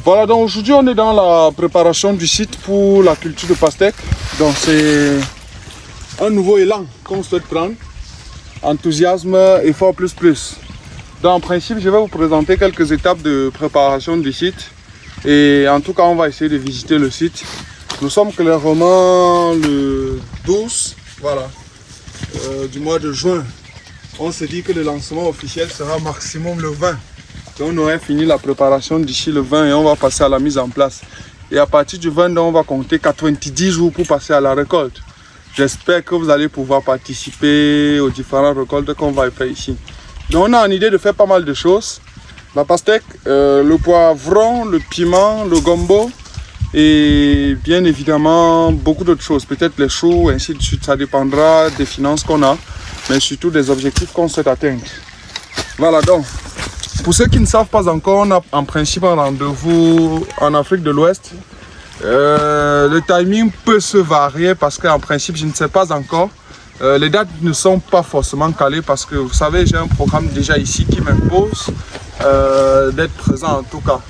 Voilà, donc aujourd'hui on est dans la préparation du site pour la culture de pastèque. Donc c'est un nouveau élan qu'on souhaite prendre. Enthousiasme, effort plus plus. Donc en principe je vais vous présenter quelques étapes de préparation du site. Et en tout cas on va essayer de visiter le site. Nous sommes clairement le 12 voilà, du mois de juin. On se dit que le lancement officiel sera maximum le 20. Donc on aurait fini la préparation d'ici le 20 et on va passer à la mise en place. Et à partir du 20, on va compter 90 jours pour passer à la récolte. J'espère que vous allez pouvoir participer aux différentes récoltes qu'on va faire ici. Donc on a une idée de faire pas mal de choses. La pastèque, le poivron, le piment, le gombo et bien évidemment beaucoup d'autres choses. Peut-être les choux, ainsi de suite. Ça dépendra des finances qu'on a, mais surtout des objectifs qu'on souhaite atteindre. Voilà donc. Pour ceux qui ne savent pas encore, on a en principe un rendez-vous en Afrique de l'Ouest. Le timing peut se varier parce qu'en principe, je ne sais pas encore. Les dates ne sont pas forcément calées parce que vous savez, j'ai un programme déjà ici qui m'impose d'être présent en tout cas.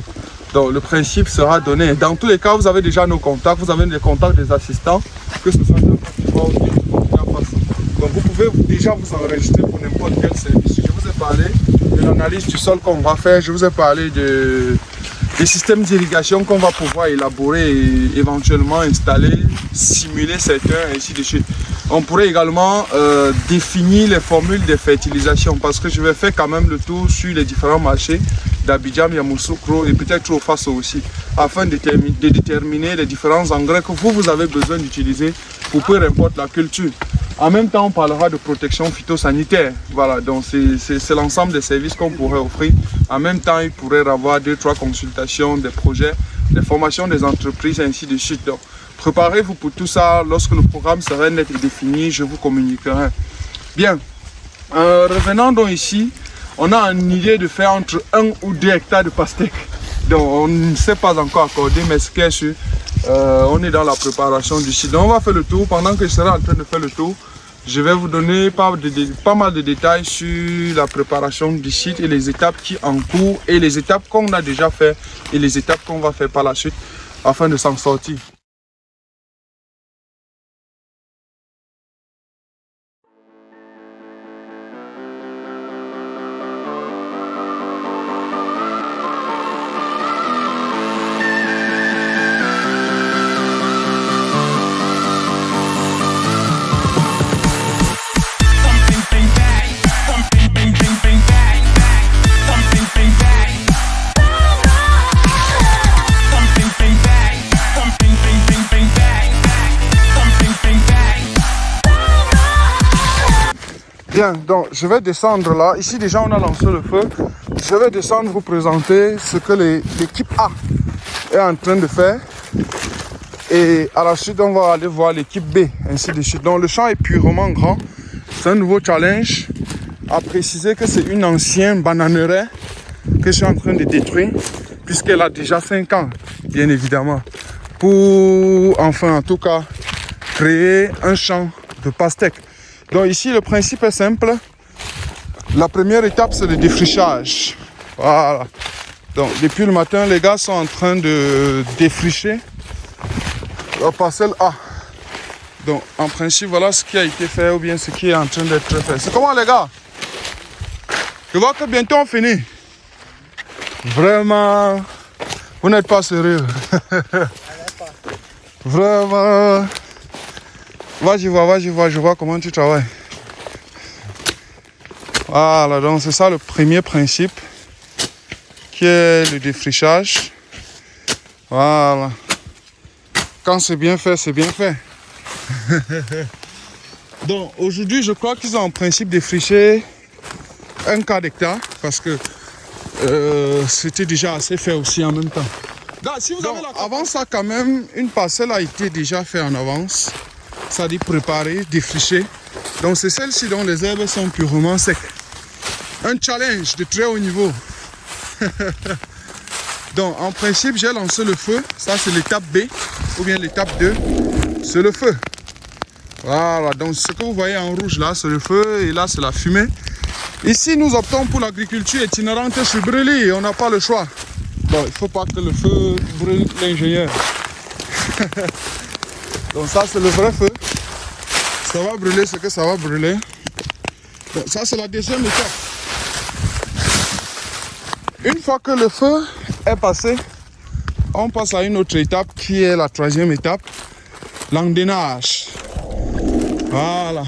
Donc le principe sera donné. Dans tous les cas, vous avez déjà nos contacts, vous avez les contacts des assistants, que ce soit de la Côte d'Ivoire ou bien de Burkina Faso. Donc vous pouvez déjà vous enregistrer pour n'importe quel service. Je vous ai parlé de l'analyse du sol qu'on va faire, je vous ai parlé des systèmes d'irrigation qu'on va pouvoir élaborer et éventuellement installer, simuler certains, ainsi de suite. On pourrait également définir les formules de fertilisation parce que je vais faire quand même le tour sur les différents marchés d'Abidjan, Yamoussoukro et peut-être au Faso aussi, afin de déterminer les différents engrais que vous avez besoin d'utiliser pour peu importe la culture. En même temps, on parlera de protection phytosanitaire. Voilà, donc c'est l'ensemble des services qu'on pourrait offrir. En même temps, il pourrait y avoir 2-3 consultations, des projets, des formations des entreprises, ainsi de suite. Donc, préparez-vous pour tout ça. Lorsque le programme sera net et défini, je vous communiquerai. Bien, revenons donc ici. On a une idée de faire entre 1 ou 2 hectares de pastèque. Donc, on ne sait pas encore accorder, mais ce qui est sûr, on est dans la préparation du site. Donc, on va faire le tour. Pendant que je serai en train de faire le tour, je vais vous donner pas mal de détails sur la préparation du site et les étapes qui en cours et les étapes qu'on a déjà fait et les étapes qu'on va faire par la suite afin de s'en sortir. Bien, donc je vais descendre là. Ici déjà on a lancé le feu. Je vais descendre vous présenter ce que l'équipe A est en train de faire. Et à la suite on va aller voir l'équipe B, ainsi de suite. Donc le champ est purement grand. C'est un nouveau challenge. À préciser que c'est une ancienne bananeraie que je suis en train de détruire. Puisqu'elle a déjà 5 ans, bien évidemment. Pour enfin en tout cas créer un champ de pastèque. Donc ici, le principe est simple. La première étape, c'est le défrichage. Voilà. Donc depuis le matin, les gars sont en train de défricher la parcelle A. Donc en principe, voilà ce qui a été fait ou bien ce qui est en train d'être fait. C'est comment les gars? Je vois que bientôt on finit. Vraiment, vous n'êtes pas sérieux. Vraiment. Je vois comment tu travailles. Voilà, donc c'est ça le premier principe qui est le défrichage. Voilà. Quand c'est bien fait, c'est bien fait. Donc aujourd'hui, je crois qu'ils ont en principe défriché un quart d'hectare parce que c'était déjà assez fait aussi en même temps. Donc, si vous avez avant ça, quand même, une parcelle a été déjà faite en avance. Ça dit préparer, défricher. Donc c'est celle-ci dont les herbes sont purement secs. Un challenge de très haut niveau. Donc en principe j'ai lancé le feu. Ça c'est l'étape B ou bien l'étape 2. C'est le feu. Voilà, donc ce que vous voyez en rouge là c'est le feu et là c'est la fumée. Ici nous optons pour l'agriculture itinérante sur brûlis. On n'a pas le choix. Bon, il ne faut pas que le feu brûle l'ingénieur. Donc ça c'est le vrai feu. Ça va brûler ce que ça va brûler. Donc ça c'est la deuxième étape. Une fois que le feu est passé, on passe à une autre étape qui est la troisième étape, l'engrenage. Voilà.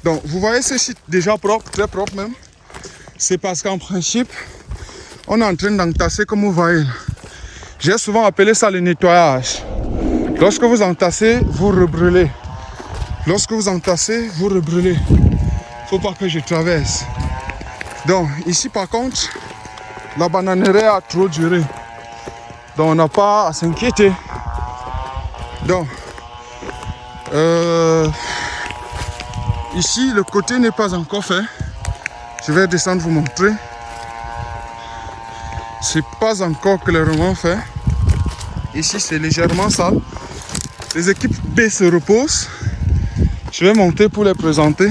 Donc vous voyez ce site déjà propre, très propre même. C'est parce qu'en principe, on est en train d'entasser comme vous voyez. J'ai souvent appelé ça le nettoyage. Lorsque vous entassez, vous rebrûlez. Lorsque vous entassez, vous rebrûlez. Faut pas que je traverse. Donc ici par contre, la bananerie a trop duré. Donc on n'a pas à s'inquiéter. Donc ici le côté n'est pas encore fait. Je vais descendre vous montrer. C'est pas encore clairement fait. Ici c'est légèrement sale. Les équipes B se reposent. Je vais monter pour les présenter.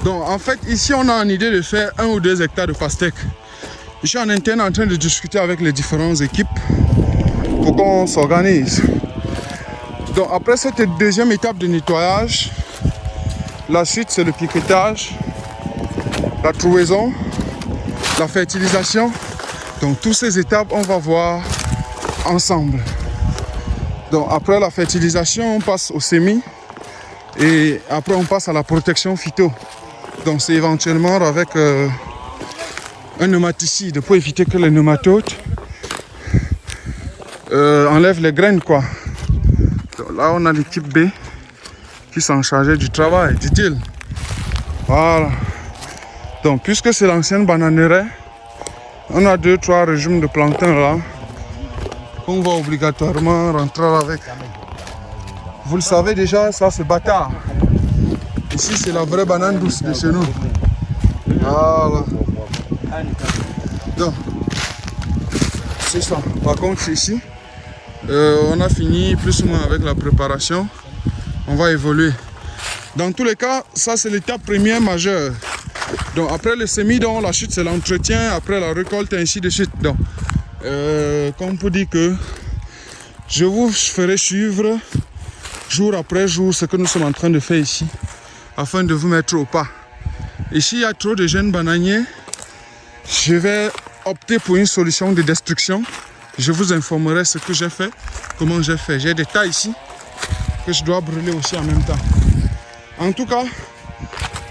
Donc en fait ici on a une idée de faire 1 ou 2 hectares de pastèque. Je suis en interne en train de discuter avec les différentes équipes pour qu'on s'organise. Donc après cette deuxième étape de nettoyage, la suite c'est le piquetage, la trouaison, la fertilisation. Donc toutes ces étapes on va voir ensemble. Donc après la fertilisation on passe au semis et après on passe à la protection phyto. Donc c'est éventuellement avec un nématicide pour éviter que les nématodes enlèvent les graines quoi. Donc là on a l'équipe B qui s'en chargeait du travail, dit-il. Voilà. Donc puisque c'est l'ancienne bananerie, on a 2-3 régimes de plantain là qu'on va obligatoirement rentrer avec. Vous le savez déjà, ça c'est bâtard. Ici c'est la vraie banane douce de chez nous. Voilà. Donc c'est ça. Par contre ici, on a fini plus ou moins avec la préparation. On va évoluer. Dans tous les cas, ça c'est l'étape première majeure. Donc après le semis, donc la chute c'est l'entretien, après la récolte et ainsi de suite. Donc comme pour dire que je vous ferai suivre jour après jour ce que nous sommes en train de faire ici, afin de vous mettre au pas. Ici il y a trop de jeunes bananiers. Je vais opter pour une solution de destruction. Je vous informerai ce que j'ai fait, comment j'ai fait. J'ai des tas ici que je dois brûler aussi en même temps. En tout cas,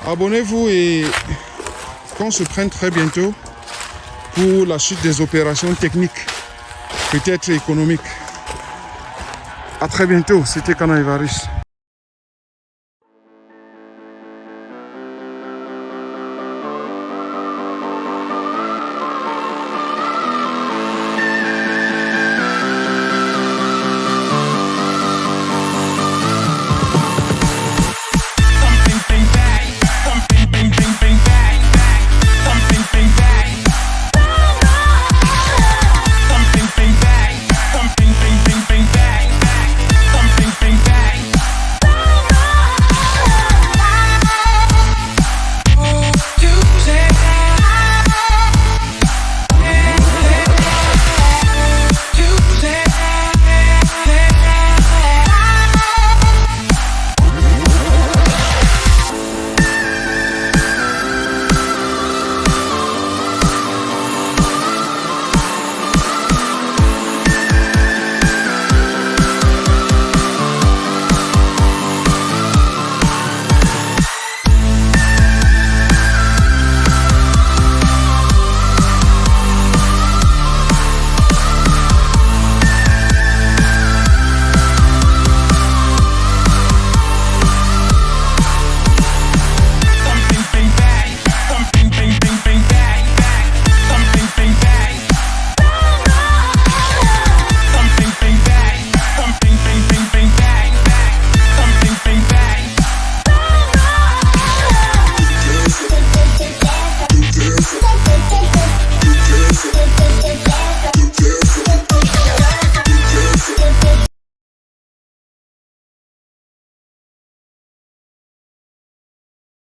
abonnez-vous et qu'on se prenne très bientôt pour la suite des opérations techniques, peut-être économiques. A très bientôt, c'était Kana Évariste.